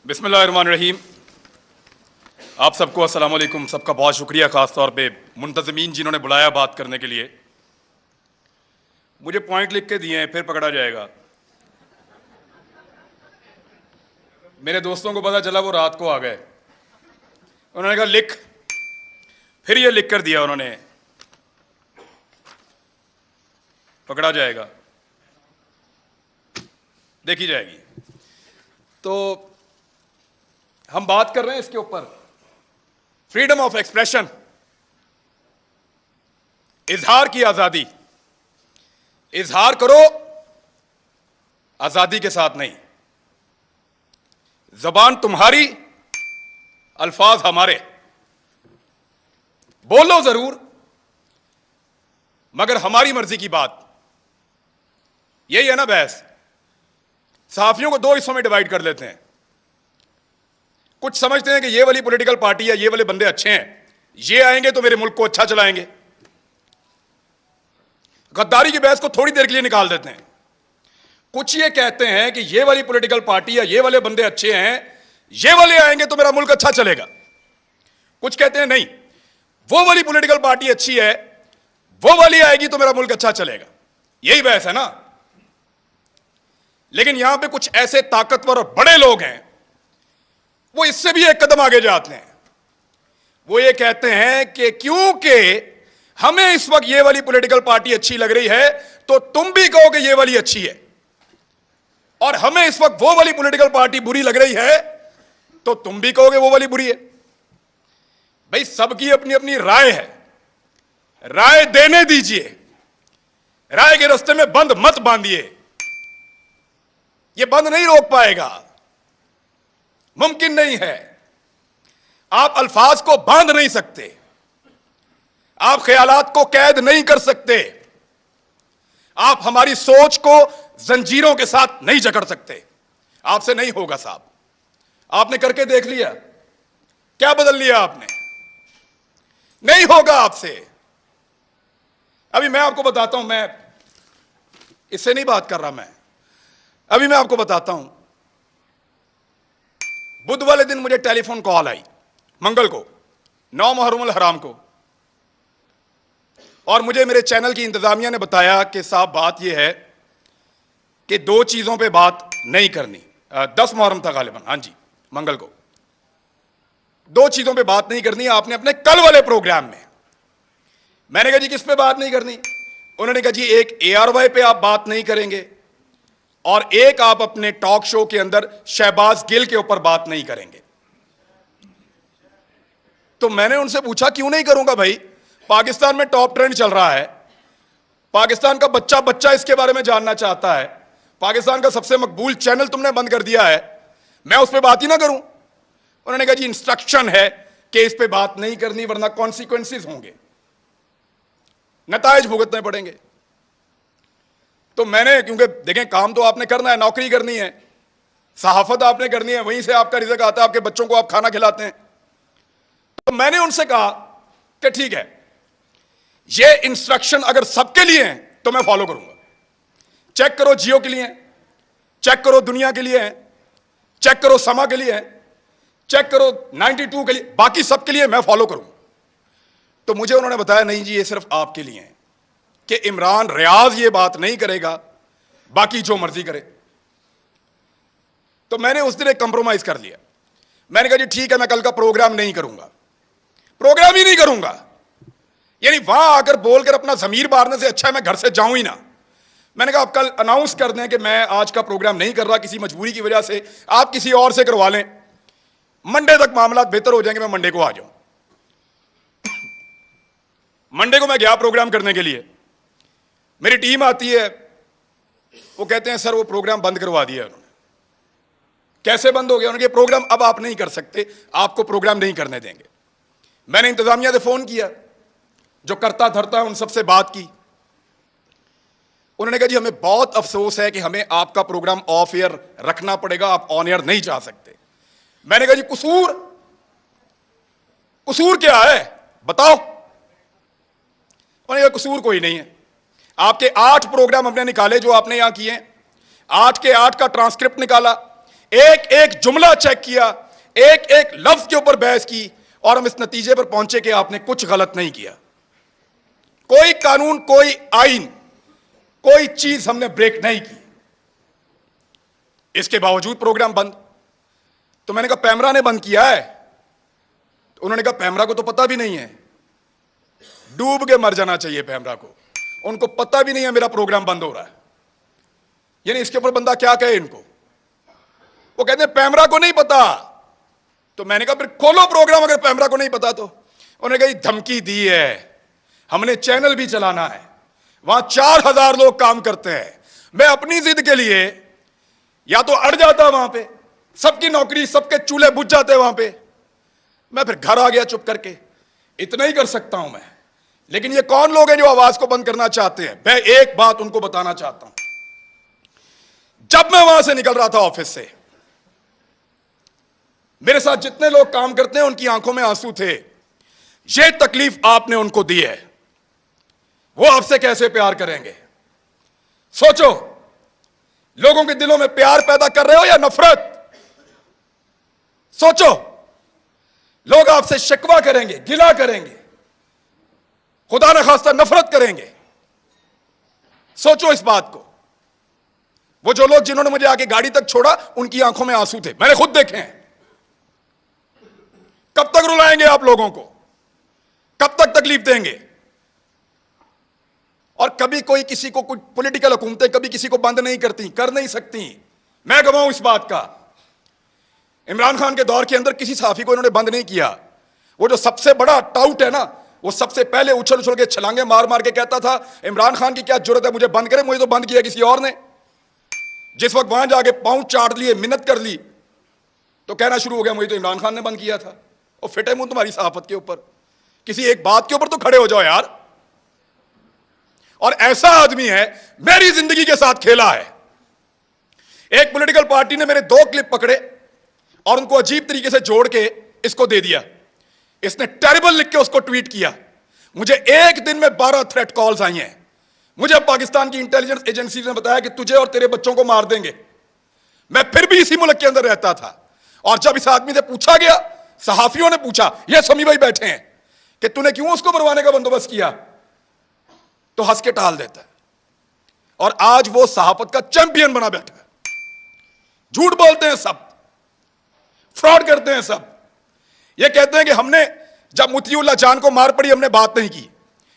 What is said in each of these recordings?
बिस्मिल्लाहिर्रहमानिर्रहीम। आप सबको अस्सलाम वालेकुम। सबका बहुत शुक्रिया, ख़ास तौर पे मुंतज़मीन जिन्होंने बुलाया बात करने के लिए। मुझे पॉइंट लिख के दिए हैं, फिर पकड़ा जाएगा। मेरे दोस्तों को पता चला, वो रात को आ गए। उन्होंने कहा लिख, फिर ये लिख कर दिया उन्होंने, पकड़ा जाएगा, देखी जाएगी। तो हम बात कर रहे हैं इसके ऊपर, फ्रीडम ऑफ एक्सप्रेशन, इजहार की आजादी। इजहार करो, आजादी के साथ नहीं। जबान तुम्हारी, अल्फाज हमारे। बोलो जरूर, मगर हमारी मर्जी की बात। यही है ना बहस। सहाफियों को दो हिस्सों में डिवाइड कर लेते हैं। कुछ समझते हैं कि ये वाली पॉलिटिकल पार्टी या ये वाले बंदे अच्छे हैं, ये आएंगे तो मेरे मुल्क को अच्छा चलाएंगे। गद्दारी की बहस को थोड़ी देर के लिए निकाल देते हैं। कुछ ये कहते हैं कि ये वाली पॉलिटिकल पार्टी या ये वाले बंदे अच्छे हैं, ये वाले आएंगे तो मेरा मुल्क अच्छा चलेगा। कुछ कहते हैं नहीं, वो वाली पॉलिटिकल पार्टी अच्छी है, वो वाली आएगी तो मेरा मुल्क अच्छा चलेगा। यही बहस है ना। लेकिन यहां पे कुछ ऐसे ताकतवर और बड़े लोग हैं, वो इससे भी एक कदम आगे जाते हैं। वो ये कहते हैं कि क्योंकि हमें इस वक्त ये वाली पॉलिटिकल पार्टी अच्छी लग रही है, तो तुम भी कहोगे ये वाली अच्छी है, और हमें इस वक्त वो वाली पॉलिटिकल पार्टी बुरी लग रही है, तो तुम भी कहोगे वो वाली बुरी है। भाई, सबकी अपनी अपनी राय है, राय देने दीजिए। राय के रास्ते में बंद मत बांधिए, ये बंद नहीं रोक पाएगा, मुमकिन नहीं है। आप अल्फाज को बांध नहीं सकते, आप ख्यालात को कैद नहीं कर सकते, आप हमारी सोच को जंजीरों के साथ नहीं जकड़ सकते। आपसे नहीं होगा साहब। आपने करके देख लिया, क्या बदल लिया आपने? नहीं होगा आपसे। अभी मैं आपको बताता हूं, मैं इससे नहीं बात कर रहा, अभी मैं आपको बताता हूं। बुध वाले दिन मुझे टेलीफोन कॉल आई, मंगल को, 9 मुहर्रम हराम को, और मुझे मेरे चैनल की इंतजामिया ने बताया कि साहब बात यह है कि 2 चीजों पे बात नहीं करनी। 10 मुहर्रम था गालिबन, हाँ जी, मंगल को। 2 चीजों पे बात नहीं करनी आपने अपने कल वाले प्रोग्राम में। मैंने कहा जी किस पे बात नहीं करनी? उन्होंने कहा जी एक ARY पे आप बात नहीं करेंगे, और एक आप अपने टॉक शो के अंदर शहबाज गिल के ऊपर बात नहीं करेंगे। तो मैंने उनसे पूछा क्यों नहीं करूंगा भाई? पाकिस्तान में टॉप ट्रेंड चल रहा है, पाकिस्तान का बच्चा बच्चा इसके बारे में जानना चाहता है, पाकिस्तान का सबसे मकबूल चैनल तुमने बंद कर दिया है, मैं उस पर बात ही ना करूं? उन्होंने कहा जी इंस्ट्रक्शन है कि इस पे बात नहीं करनी, वरना कॉन्सिक्वेंसेस होंगे, नतायज भुगतने पड़ेंगे। तो मैंने, क्योंकि देखें काम तो आपने करना है, नौकरी करनी है, सहाफत आपने करनी है, वहीं से आपका रिज़्क आता है, आपके बच्चों को आप खाना खिलाते हैं। तो मैंने उनसे कहा कि ठीक है, ये इंस्ट्रक्शन अगर सबके लिए हैं तो मैं फॉलो करूंगा। चेक करो जियो के लिए हैं, चेक करो दुनिया के लिए हैं, चेक करो समा के लिए हैं, चेक करो 92 के लिए, बाकी सबके लिए मैं फॉलो करूंगा। तो मुझे उन्होंने बताया नहीं जी, ये सिर्फ आपके लिए है कि इमरान रियाज ये बात नहीं करेगा, बाकी जो मर्जी करे। तो मैंने उस दिन एक कंप्रोमाइज कर लिया। मैंने कहा जी ठीक है, मैं कल का प्रोग्राम नहीं करूंगा, प्रोग्राम ही नहीं करूंगा। यानी वहां आकर बोलकर अपना जमीर मारने से अच्छा है मैं घर से जाऊं ही ना। मैंने कहा आप कल अनाउंस कर दें कि मैं आज का प्रोग्राम नहीं कर रहा, किसी मजबूरी की वजह से, आप किसी और से करवा लें, मंडे तक मामला बेहतर हो जाएंगे, मैं मंडे को आ जाऊं। मंडे को मैं गया प्रोग्राम करने के लिए, मेरी टीम आती है, वो कहते हैं सर वो प्रोग्राम बंद करवा दिया उन्होंने। कैसे बंद हो गया? उन्होंने कहा प्रोग्राम अब आप नहीं कर सकते, आपको प्रोग्राम नहीं करने देंगे। मैंने इंतजामिया से फोन किया, जो करता धरता है उन सबसे बात की। उन्होंने कहा जी हमें बहुत अफसोस है कि हमें आपका प्रोग्राम ऑफ एयर रखना पड़ेगा, आप ऑन एयर नहीं जा सकते। मैंने कहा जी कसूर क्या है बताओ? पर यह कसूर कोई नहीं है। आपके 8 प्रोग्राम हमने निकाले जो आपने यहां किए, 8 के 8 का ट्रांसक्रिप्ट निकाला, एक एक जुमला चेक किया, एक एक लफ्ज के ऊपर बहस की, और हम इस नतीजे पर पहुंचे कि आपने कुछ गलत नहीं किया। कोई कानून, कोई आइन, कोई चीज हमने ब्रेक नहीं की। इसके बावजूद प्रोग्राम बंद। तो मैंने कहा पैमरा ने बंद किया है। तो उन्होंने कहा पैमरा को तो पता भी नहीं है, डूब के मर जाना चाहिए पैमरा को, उनको पता भी नहीं है मेरा प्रोग्राम बंद हो रहा है। यानी इसके ऊपर बंदा क्या कहे इनको? वो कहते हैं पैमरा को नहीं पता। तो मैंने कहा फिर खोलो प्रोग्राम अगर पैमरा को नहीं पता तो। उन्होंने कहा धमकी दी है, हमने चैनल भी चलाना है, वहां 4000 लोग काम करते हैं। मैं अपनी जिद के लिए या तो अड़ जाता वहां पे, सबकी नौकरी, सबके चूल्हे बुझ जाते वहां पे, मैं फिर घर आ गया चुप करके। इतना ही कर सकता हूं मैं। लेकिन ये कौन लोग हैं जो आवाज को बंद करना चाहते हैं? मैं एक बात उनको बताना चाहता हूं। जब मैं वहां से निकल रहा था ऑफिस से, मेरे साथ जितने लोग काम करते हैं उनकी आंखों में आंसू थे। ये तकलीफ आपने उनको दी है, वो आपसे कैसे प्यार करेंगे? सोचो, लोगों के दिलों में प्यार पैदा कर रहे हो या नफरत? सोचो, लोग आपसे शिकवा करेंगे, गिला करेंगे, खुदा न खास्ता नफरत करेंगे। सोचो इस बात को। वो जो लोग जिन्होंने मुझे आके गाड़ी तक छोड़ा, उनकी आंखों में आंसू थे, मैंने खुद देखे हैं। कब तक रुलाएंगे आप लोगों को? कब तक तकलीफ देंगे? और कभी कोई किसी को, कुछ पॉलिटिकल हुकूमतें कभी किसी को बंद नहीं करती, कर नहीं सकती। मैं गवाह हूं इस बात का। इमरान खान के दौर के अंदर किसी सहाफी को इन्होंने बंद नहीं किया। वो जो सबसे बड़ा टाउट है ना, वो सबसे पहले उछल उछल के छलांगे मार मार के कहता था इमरान खान की क्या जरूरत है मुझे बंद करे, मुझे तो बंद किया किसी और ने। जिस वक्त वहां जाके पांव चाट लिए, मिन्नत कर ली, तो कहना शुरू हो गया मुझे तो इमरान खान ने बंद किया था। और फिटे मुंह तुम्हारी सहाफत के ऊपर, किसी एक बात के ऊपर तो खड़े हो जाओ यार। और ऐसा आदमी है, मेरी जिंदगी के साथ खेला है। एक पॉलिटिकल पार्टी ने मेरे 2 क्लिप पकड़े और उनको अजीब तरीके से जोड़ के इसको दे दिया। इसने टेरिबल लिख के उसको ट्वीट किया। मुझे एक दिन में 12 थ्रेट कॉल्स आई हैं। मुझे पाकिस्तान की इंटेलिजेंस एजेंसी ने बताया कि तुझे और तेरे बच्चों को मार देंगे। मैं फिर भी इसी मुल्क के अंदर रहता था। और जब इस आदमी से पूछा गया, सहाफियों ने पूछा, ये समी भाई बैठे हैं, कि तूने क्यों उसको मरवाने का बंदोबस्त किया, तो हंस के टाल देता है। और आज वो सहाफत का चैंपियन बना बैठा है। झूठ बोलते हैं सब, फ्रॉड करते हैं सब। ये कहते हैं कि हमने जब मुतीउल्लाह जान को मार पड़ी हमने बात नहीं की।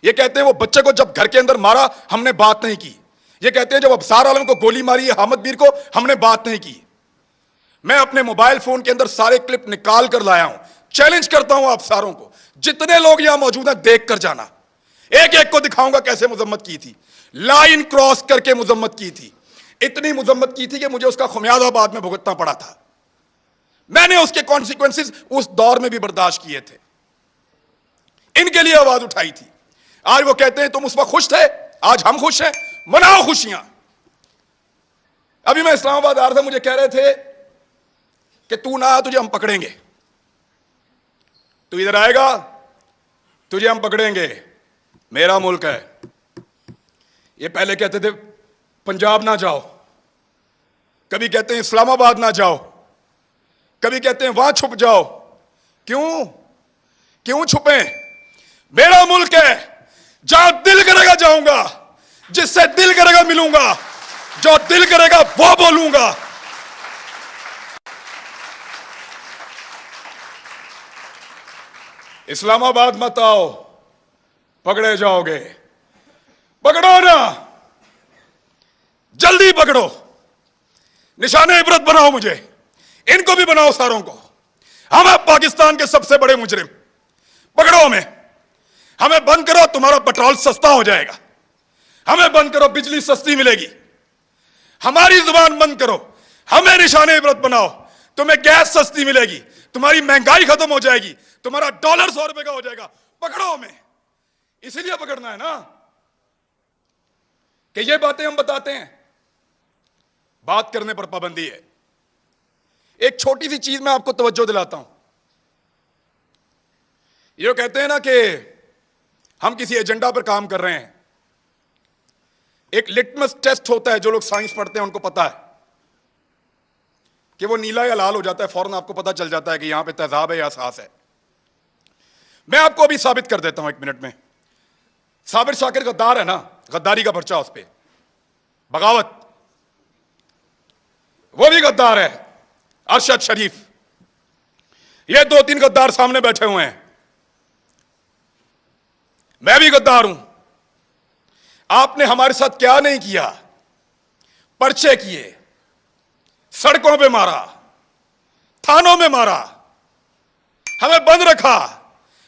ये कहते हैं वो बच्चे को जब घर के अंदर मारा हमने बात नहीं की। ये कहते हैं जब अबसार आलम को गोली मारी है हामिद मीर को, हमने बात नहीं की। मैं अपने मोबाइल फोन के अंदर सारे क्लिप निकाल कर लाया हूं। चैलेंज करता हूं आप सारों को, जितने लोग यहां मौजूद हैं देख कर जाना। एक एक को दिखाऊंगा कैसे मुजम्मत की थी, लाइन क्रॉस करके मुजम्मत की थी। इतनी मुजम्मत की थी कि मुझे उसका खुमियाजा बाद में भुगतना पड़ा था। मैंने उसके कॉन्सिक्वेंसेस उस दौर में भी बर्दाश्त किए थे, इनके लिए आवाज उठाई थी। आज वो कहते हैं तुम उस वक्त खुश थे, आज हम खुश हैं, मनाओ खुशियां। अभी मैं इस्लामाबाद आ रहा था, मुझे कह रहे थे कि तू ना आ, तुझे हम पकड़ेंगे। तू इधर आएगा, तुझे हम पकड़ेंगे, मेरा मुल्क है। ये पहले कहते थे पंजाब ना जाओ, कभी कहते हैं इस्लामाबाद ना जाओ, कभी कहते हैं वहां छुप जाओ। क्यों क्यों छुपे? मेरा मुल्क है, जहां दिल करेगा जाऊंगा, जिससे दिल करेगा मिलूंगा, जो दिल करेगा वो बोलूंगा। इस्लामाबाद मत आओ, पकड़े जाओगे। पकड़ो ना, जल्दी पकड़ो, निशाने इबरत बनाओ, मुझे इनको भी बनाओ, सारों को। हम हैं पाकिस्तान के सबसे बड़े मुजरिम, पकड़ो हमें बंद करो, तुम्हारा पेट्रोल सस्ता हो जाएगा। हमें बंद करो, बिजली सस्ती मिलेगी। हमारी जुबान बंद करो, हमें निशाने इबरत बनाओ, तुम्हें गैस सस्ती मिलेगी, तुम्हारी महंगाई खत्म हो जाएगी, तुम्हारा डॉलर 100 रुपए का हो जाएगा। पकड़ो हमें, इसीलिए पकड़ना है ना कि ये बातें हम बताते हैं। बात करने पर पाबंदी है। एक छोटी सी चीज मैं आपको तवज्जो दिलाता हूं। ये कहते हैं ना कि हम किसी एजेंडा पर काम कर रहे हैं। एक लिटमस टेस्ट होता है, जो लोग साइंस पढ़ते हैं उनको पता है कि वो नीला या लाल हो जाता है, फौरन आपको पता चल जाता है कि यहां पे तेजाब है या सास है। मैं आपको अभी साबित कर देता हूं 1 मिनट में। साबिर शाकिर गद्दार है ना, गद्दारी का पर्चा उस पर, बगावत, वो भी गद्दार है। अरशद शरीफ, ये 2-3 गद्दार सामने बैठे हुए हैं। मैं भी गद्दार हूं। आपने हमारे साथ क्या नहीं किया? पर्चे किए, सड़कों पे मारा, थानों में मारा, हमें बंद रखा,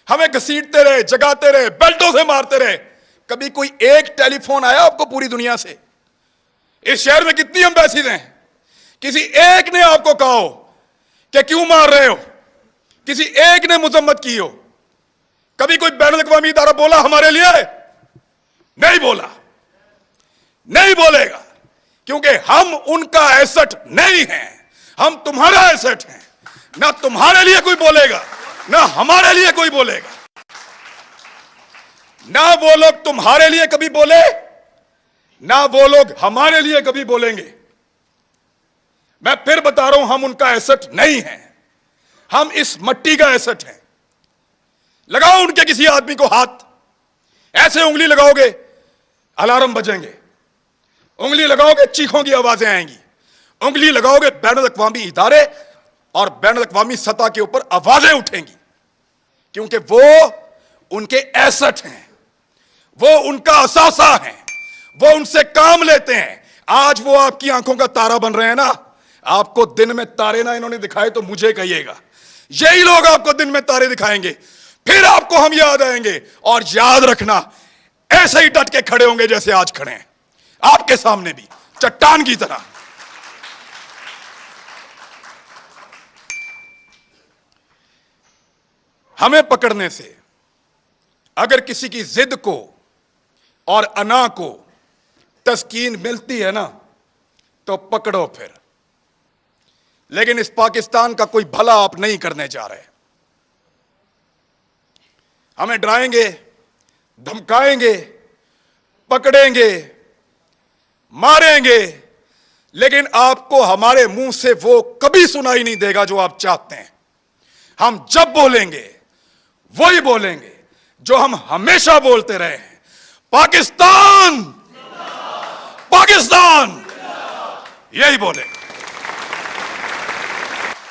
हमें घसीटते रहे, जगाते रहे, बेल्टों से मारते रहे। कभी कोई एक टेलीफोन आया आपको पूरी दुनिया से? इस शहर में कितनी एम्बेसीज हैं, किसी एक ने आपको कहा हो कि क्यों मार रहे हो? किसी एक ने मुजम्मत की हो? कभी कोई बैनुल-अक़वामी इदारा बोला हमारे लिए? नहीं बोला, नहीं बोलेगा, क्योंकि हम उनका एसेट नहीं हैं, हम तुम्हारा एसेट हैं। ना तुम्हारे लिए कोई बोलेगा, ना हमारे लिए कोई बोलेगा। ना वो लोग तुम्हारे लिए कभी बोले, ना वो लोग हमारे लिए कभी बोलेंगे। मैं फिर बता रहा हूं, हम उनका एसेट नहीं हैं, हम इस मट्टी का एसेट हैं। लगाओ उनके किसी आदमी को हाथ, ऐसे उंगली लगाओगे अलार्म बजेंगे, उंगली लगाओगे चीखों की आवाजें आएंगी, उंगली लगाओगे बैनुल-अक़वामी इदारे और बैनुल-अक़वामी सतह के ऊपर आवाजें उठेंगी, क्योंकि वो उनके एसेट हैं, वो उनका असासा है, वो उनसे काम लेते हैं। आज वो आपकी आंखों का तारा बन रहे हैं ना। आपको दिन में तारे ना इन्होंने दिखाए तो मुझे कहिएगा, यही लोग आपको दिन में तारे दिखाएंगे, फिर आपको हम याद आएंगे। और याद रखना, ऐसे ही डट के खड़े होंगे जैसे आज खड़े हैं, आपके सामने भी चट्टान की तरह। हमें पकड़ने से अगर किसी की जिद को और अना को तस्कीन मिलती है ना, तो पकड़ो फिर। लेकिन इस पाकिस्तान का कोई भला आप नहीं करने जा रहे। हमें डराएंगे, धमकाएंगे, पकड़ेंगे, मारेंगे, लेकिन आपको हमारे मुंह से वो कभी सुनाई नहीं देगा जो आप चाहते हैं। हम जब बोलेंगे वही बोलेंगे जो हम हमेशा बोलते रहे हैं, पाकिस्तान, पाकिस्तान, यही बोलेंगे।